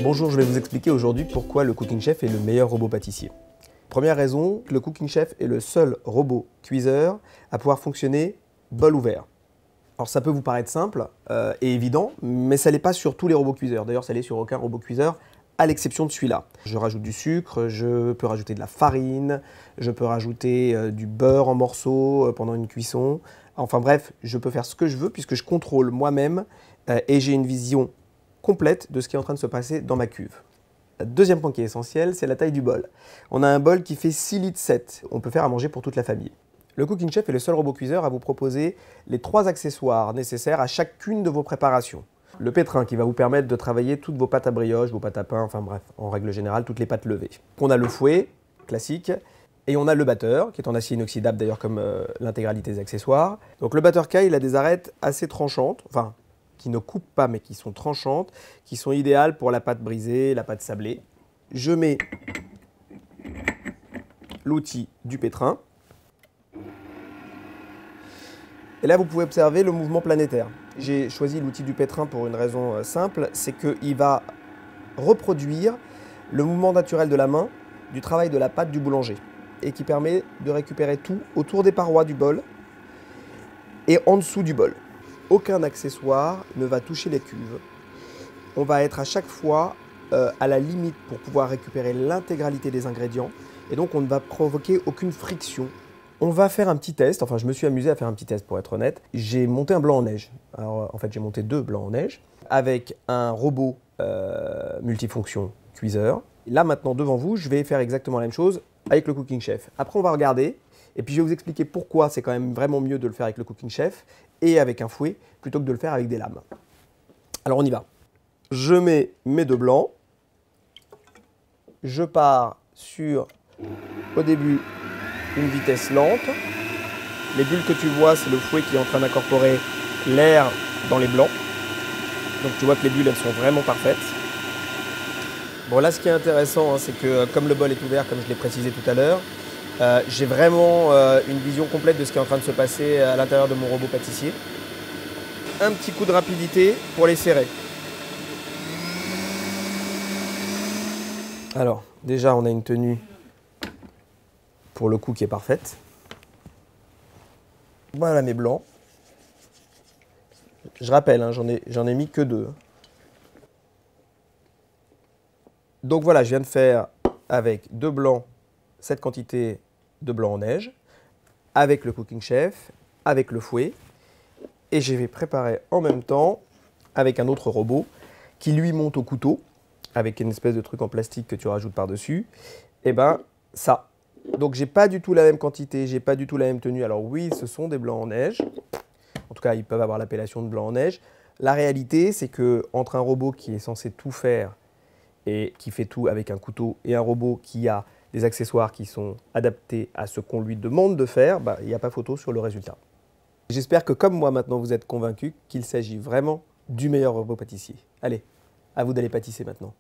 Bonjour, je vais vous expliquer aujourd'hui pourquoi le Cooking Chef est le meilleur robot pâtissier. Première raison, le Cooking Chef est le seul robot cuiseur à pouvoir fonctionner bol ouvert. Alors ça peut vous paraître simple et évident, mais ça l'est pas sur tous les robots cuiseurs. D'ailleurs, ça l'est sur aucun robot cuiseur, à l'exception de celui-là. Je rajoute du sucre, je peux rajouter de la farine, je peux rajouter du beurre en morceaux pendant une cuisson. Enfin bref, je peux faire ce que je veux puisque je contrôle moi-même et j'ai une vision complète de ce qui est en train de se passer dans ma cuve. Le deuxième point qui est essentiel, c'est la taille du bol. On a un bol qui fait 6 litres 7. On peut faire à manger pour toute la famille. Le Cooking Chef est le seul robot cuiseur à vous proposer les 3 accessoires nécessaires à chacune de vos préparations. Le pétrin qui va vous permettre de travailler toutes vos pâtes à brioche, vos pâtes à pain, enfin bref, en règle générale, toutes les pâtes levées. On a le fouet, classique, et on a le batteur, qui est en acier inoxydable d'ailleurs comme l'intégralité des accessoires. Donc le batteur Kai, il a des arêtes assez tranchantes, enfin, qui ne coupent pas mais qui sont tranchantes, qui sont idéales pour la pâte brisée, la pâte sablée. Je mets l'outil du pétrin. Et là, vous pouvez observer le mouvement planétaire. J'ai choisi l'outil du pétrin pour une raison simple, c'est qu'il va reproduire le mouvement naturel de la main du travail de la pâte du boulanger et qui permet de récupérer tout autour des parois du bol et en dessous du bol. Aucun accessoire ne va toucher les cuves. On va être à chaque fois à la limite pour pouvoir récupérer l'intégralité des ingrédients et donc on ne va provoquer aucune friction. On va faire un petit test, enfin je me suis amusé à faire un petit test pour être honnête. J'ai monté un blanc en neige. Alors en fait j'ai monté 2 blancs en neige avec un robot multifonction cuiseur. Là maintenant devant vous, je vais faire exactement la même chose avec le Cooking Chef. Après on va regarder et puis je vais vous expliquer pourquoi c'est quand même vraiment mieux de le faire avec le Cooking Chef et avec un fouet plutôt que de le faire avec des lames. Alors on y va. Je mets mes 2 blancs. Je pars sur, au début, une vitesse lente. Les bulles que tu vois, c'est le fouet qui est en train d'incorporer l'air dans les blancs. Donc tu vois que les bulles, elles sont vraiment parfaites. Bon là, ce qui est intéressant, hein, c'est que comme le bol est ouvert, comme je l'ai précisé tout à l'heure, j'ai vraiment une vision complète de ce qui est en train de se passer à l'intérieur de mon robot pâtissier. Un petit coup de rapidité pour les serrer. Alors, déjà, on a une tenue pour le coup qui est parfaite. Voilà mes blancs. Je rappelle, hein, j'en ai mis que 2. Donc voilà, je viens de faire avec 2 blancs cette quantité de blanc en neige, avec le Cooking Chef, avec le fouet, et je vais préparer en même temps avec un autre robot qui lui monte au couteau, avec une espèce de truc en plastique que tu rajoutes par-dessus, et ben ça. Donc j'ai pas du tout la même quantité, j'ai pas du tout la même tenue. Alors oui, ce sont des blancs en neige. En tout cas, ils peuvent avoir l'appellation de blanc en neige. La réalité, c'est que entre un robot qui est censé tout faire et qui fait tout avec un couteau et un robot qui a des accessoires qui sont adaptés à ce qu'on lui demande de faire, bah, il n'y a pas photo sur le résultat. J'espère que comme moi maintenant vous êtes convaincus qu'il s'agit vraiment du meilleur robot pâtissier. Allez, à vous d'aller pâtisser maintenant.